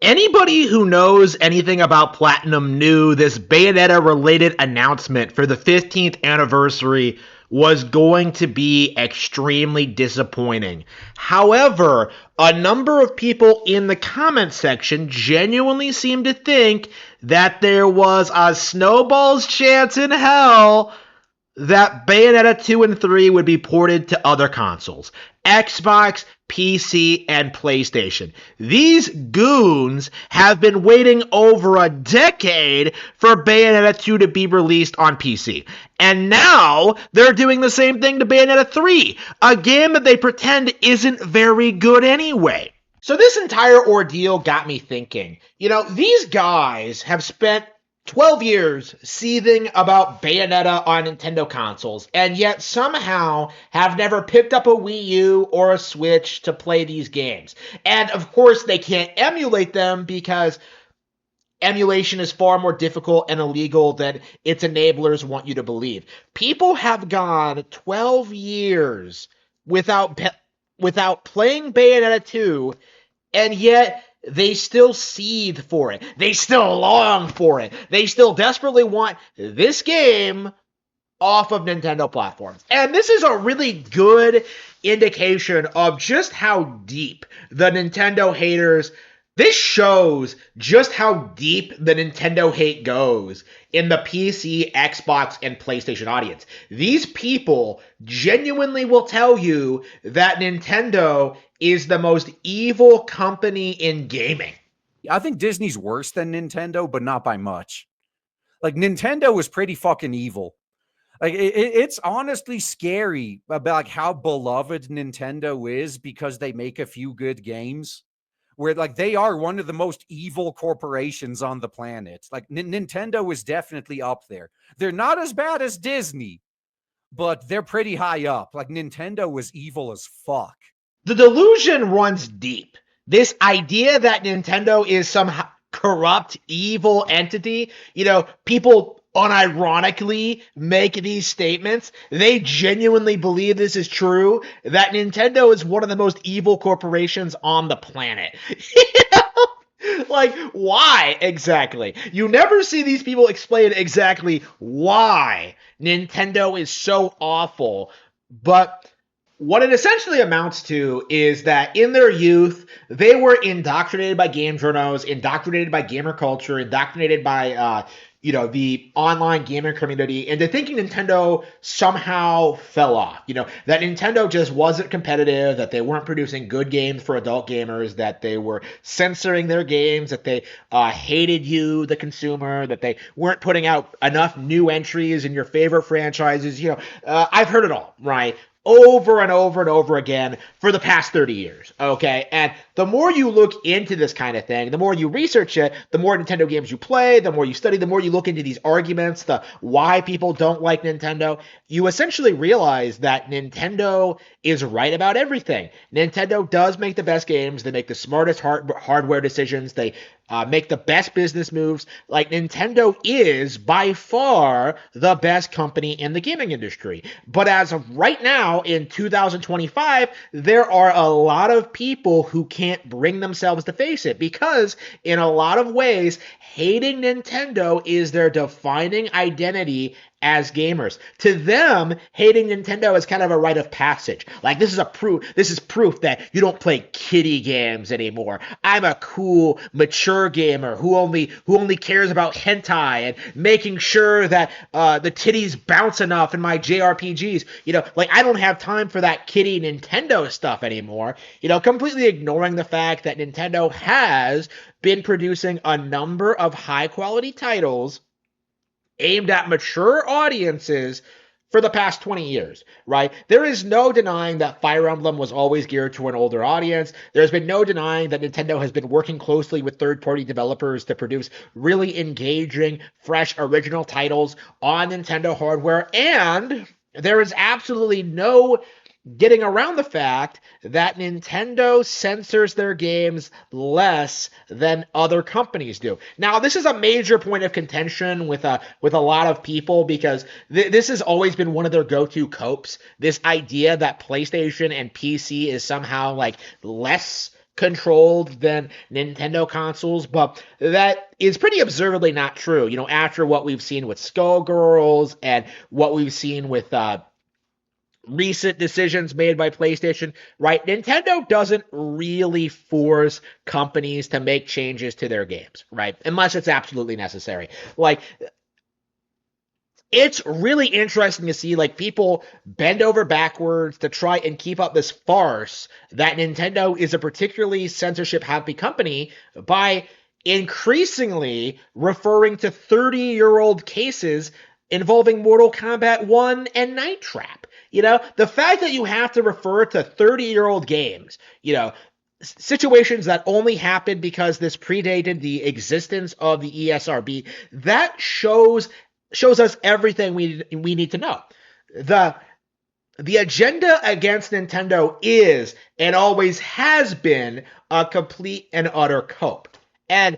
Anybody who knows anything about Platinum knew this Bayonetta related announcement for the 15th anniversary was going to be extremely disappointing. However, a number of people in the comment section genuinely seemed to think that there was a snowball's chance in hell that Bayonetta 2 and 3 would be ported to other consoles: Xbox, PC, and PlayStation. These goons have been waiting over a decade for Bayonetta 2 to be released on PC. And now they're doing the same thing to Bayonetta 3, a game that they pretend isn't very good anyway. So this entire ordeal got me thinking, these guys have spent 12 years seething about Bayonetta on Nintendo consoles, and yet somehow have never picked up a Wii U or a Switch to play these games. And of course, they can't emulate them because emulation is far more difficult and illegal than its enablers want you to believe. People have gone 12 years without playing Bayonetta 2, and yet they still seethe for it. They still long for it. They still desperately want this game off of Nintendo platforms. And this is a really good indication of just how deep the Nintendo haters. This shows just how deep the Nintendo hate goes in the PC, Xbox, and PlayStation audience. These people genuinely will tell you that Nintendo is the most evil company in gaming. I think Disney's worse than Nintendo, but not by much. Like, Nintendo is pretty fucking evil. Like, it's honestly scary about like how beloved Nintendo is because they make a few good games. Where like they are one of the most evil corporations on the planet. Like Nintendo is definitely up there. They're not as bad as Disney, but they're pretty high up. Like Nintendo is evil as fuck. The delusion runs deep. This idea that Nintendo is some corrupt, evil entity, people unironically make these statements. They genuinely believe this is true, that Nintendo is one of the most evil corporations on the planet. Like, why exactly? You never see these people explain exactly why Nintendo is so awful, but what it essentially amounts to is that in their youth, they were indoctrinated by game journals, indoctrinated by gamer culture, indoctrinated by the online gaming community into thinking Nintendo somehow fell off. That Nintendo just wasn't competitive, that they weren't producing good games for adult gamers, that they were censoring their games, that they hated you, the consumer, that they weren't putting out enough new entries in your favorite franchises. I've heard it all, right? Over and over and over again for the past 30 years, okay? And the more you look into this kind of thing, the more you research it, the more Nintendo games you play, the more you study, the more you look into these arguments, the why people don't like Nintendo, you essentially realize that Nintendo is right about everything. Nintendo does make the best games, they make the smartest hardware decisions, they make the best business moves. Like, Nintendo is by far the best company in the gaming industry. But as of right now, in 2025, there are a lot of people who can't bring themselves to face it because, in a lot of ways, hating Nintendo is their defining identity as gamers. To them, hating Nintendo is kind of a rite of passage. Like, this is proof that you don't play kiddie games anymore. I'm a cool, mature gamer who only cares about hentai and making sure that the titties bounce enough in my JRPGs. Like, I don't have time for that kiddie Nintendo stuff anymore. Completely ignoring the fact that Nintendo has been producing a number of high quality titles aimed at mature audiences for the past 20 years, right? There is no denying that Fire Emblem was always geared to an older audience. There's been no denying that Nintendo has been working closely with third-party developers to produce really engaging, fresh, original titles on Nintendo hardware. And there is absolutely no getting around the fact that Nintendo censors their games less than other companies do. Now, this is a major point of contention with a lot of people because this has always been one of their go-to copes. This idea that PlayStation and PC is somehow like less controlled than Nintendo consoles, but that is pretty observably not true. After what we've seen with Skullgirls and what we've seen with recent decisions made by PlayStation, right? Nintendo doesn't really force companies to make changes to their games, right? Unless it's absolutely necessary. Like, it's really interesting to see people bend over backwards to try and keep up this farce that Nintendo is a particularly censorship happy company by increasingly referring to 30-year-old cases involving Mortal Kombat 1 and Night Trap. The fact that you have to refer to 30-year-old games, situations that only happened because this predated the existence of the ESRB, that shows us everything we need to know. The agenda against Nintendo is and always has been a complete and utter cope. And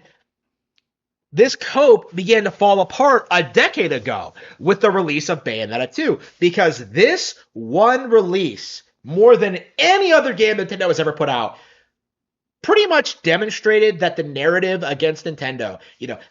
this cope began to fall apart a decade ago with the release of Bayonetta 2, because this one release, more than any other game Nintendo has ever put out, pretty much demonstrated that the narrative against Nintendo,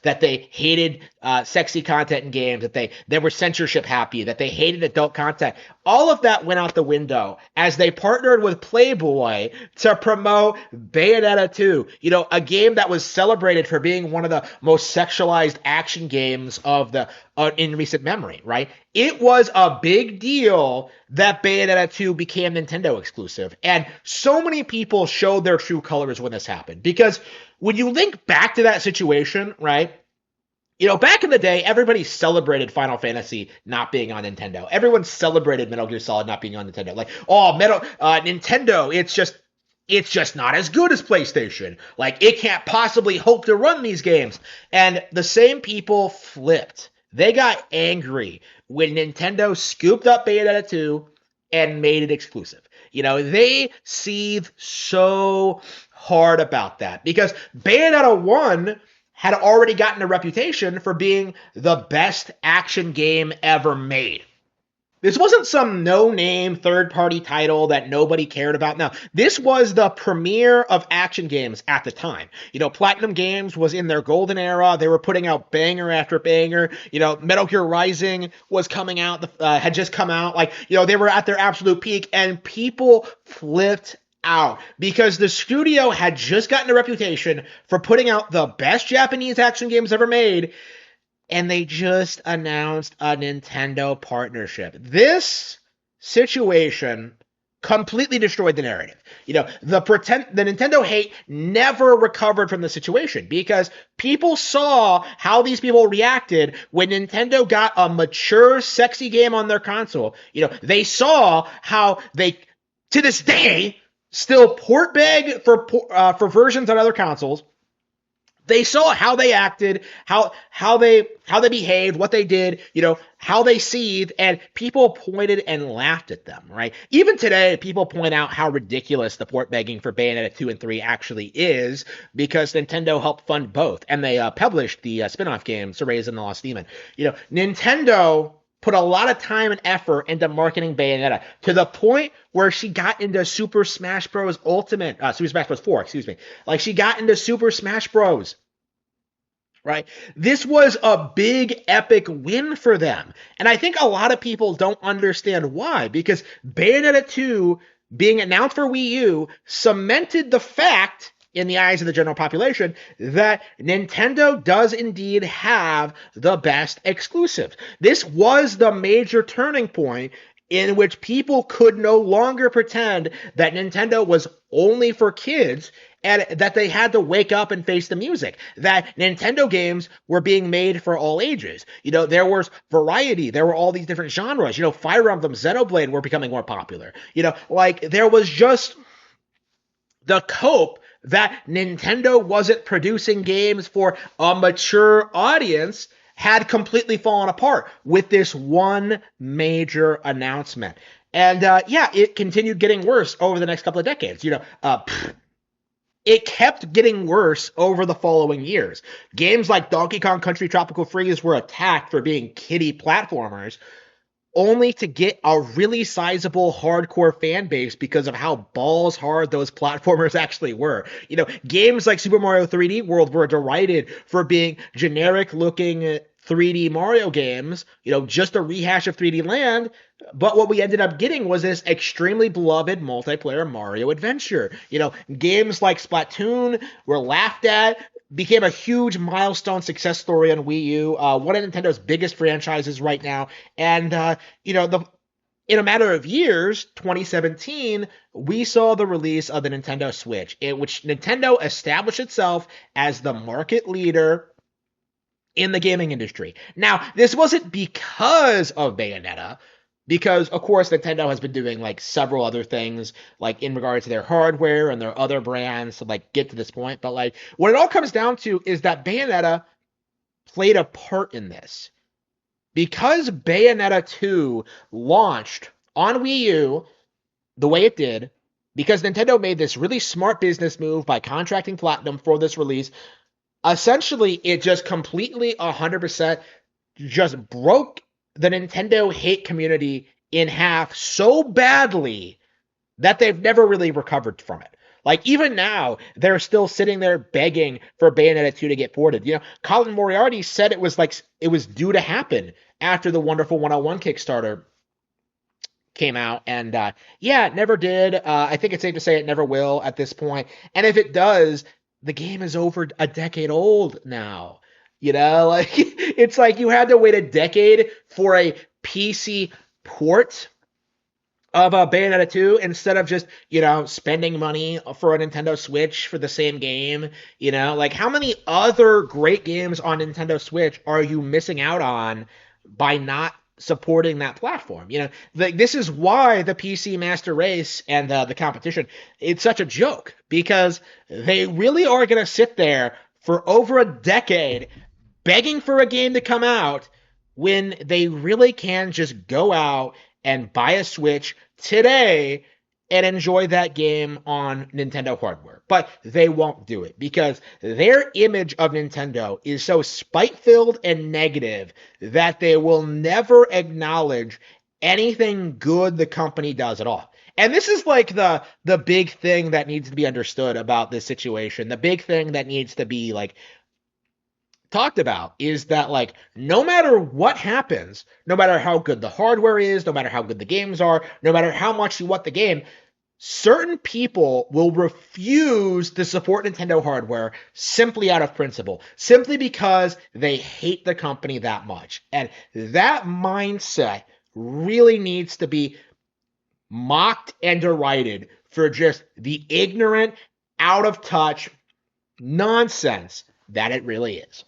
that they hated sexy content in games, that they were censorship happy, that they hated adult content, all of that went out the window as they partnered with Playboy to promote Bayonetta 2, a game that was celebrated for being one of the most sexualized action games of the in recent memory, right? It was a big deal that Bayonetta 2 became Nintendo exclusive. And so many people showed their true colors when this happened. Because when you link back to that situation, right? Back in the day, everybody celebrated Final Fantasy not being on Nintendo. Everyone celebrated Metal Gear Solid not being on Nintendo. Like, oh, Nintendo, it's just not as good as PlayStation. Like, it can't possibly hope to run these games. And the same people flipped. They got angry when Nintendo scooped up Bayonetta 2 and made it exclusive. They seethed so hard about that because Bayonetta 1 had already gotten a reputation for being the best action game ever made. This wasn't some no-name third-party title that nobody cared about. No, this was the premiere of action games at the time. Platinum Games was in their golden era. They were putting out banger after banger. Metal Gear Rising was coming out, had just come out. They were at their absolute peak, and people flipped out because the studio had just gotten a reputation for putting out the best Japanese action games ever made, and they just announced a Nintendo partnership. This situation completely destroyed the narrative. The Nintendo hate never recovered from the situation because people saw how these people reacted when Nintendo got a mature, sexy game on their console. They saw how they, to this day, still port beg for versions on other consoles. They saw how they acted, how they behaved, what they did, how they seethed, and people pointed and laughed at them, right? Even today, people point out how ridiculous the port begging for Bayonetta 2 and 3 actually is because Nintendo helped fund both, and they published the spin-off game, Cereza and the Lost Demon. Nintendo put a lot of time and effort into marketing Bayonetta to the point where she got into Super Smash Bros. Super Smash Bros. 4, excuse me. She got into Super Smash Bros. Right? This was a big, epic win for them. And I think a lot of people don't understand why, because Bayonetta 2 being announced for Wii U cemented the fact in the eyes of the general population that Nintendo does indeed have the best exclusives. This was the major turning point in which people could no longer pretend that Nintendo was only for kids and that they had to wake up and face the music, that Nintendo games were being made for all ages. There was variety. There were all these different genres. Fire Emblem, Xenoblade were becoming more popular. There was just the cope that Nintendo wasn't producing games for a mature audience had completely fallen apart with this one major announcement. And it continued getting worse over the next couple of decades. It kept getting worse over the following years. Games like Donkey Kong Country Tropical Freeze were attacked for being kiddie platformers. only to get a really sizable hardcore fan base because of how balls hard those platformers actually were. Games like Super Mario 3D World were derided for being generic looking 3D Mario games, just a rehash of 3D Land. But what we ended up getting was this extremely beloved multiplayer Mario adventure. Games like Splatoon were laughed at, became a huge milestone success story on Wii U, one of Nintendo's biggest franchises right now. And in a matter of years, 2017, we saw the release of the Nintendo Switch, in which Nintendo established itself as the market leader in the gaming industry. Now, this wasn't because of Bayonetta, because of course Nintendo has been doing like several other things, like in regards to their hardware and their other brands to like get to this point. But like what it all comes down to is that Bayonetta played a part in this. Because Bayonetta 2 launched on Wii U the way it did, because Nintendo made this really smart business move by contracting Platinum for this release, essentially it just completely 100% just broke the Nintendo hate community in half so badly that they've never really recovered from it. Like, even now, they're still sitting there begging for Bayonetta 2 to get ported. Colin Moriarty said it was due to happen after the Wonderful 101 Kickstarter came out. And yeah, it never did. I think it's safe to say it never will at this point. And if it does, the game is over a decade old now. Like it's like you had to wait a decade for a PC port of Bayonetta 2 instead of just, spending money for a Nintendo Switch for the same game. Like how many other great games on Nintendo Switch are you missing out on by not supporting that platform? This is why the PC Master Race and the competition, it's such a joke, because they really are going to sit there for over a decade begging for a game to come out when they really can just go out and buy a Switch today and enjoy that game on Nintendo hardware. But they won't do it because their image of Nintendo is so spite-filled and negative that they will never acknowledge anything good the company does at all. And this is like the big thing that needs to be understood about this situation. The big thing that needs to be like talked about is that like no matter what happens, no matter how good the hardware is, no matter how good the games are, no matter how much you want the game, certain people will refuse to support Nintendo hardware simply out of principle, simply because they hate the company that much. And that mindset really needs to be mocked and derided for just the ignorant, out of touch nonsense that it really is.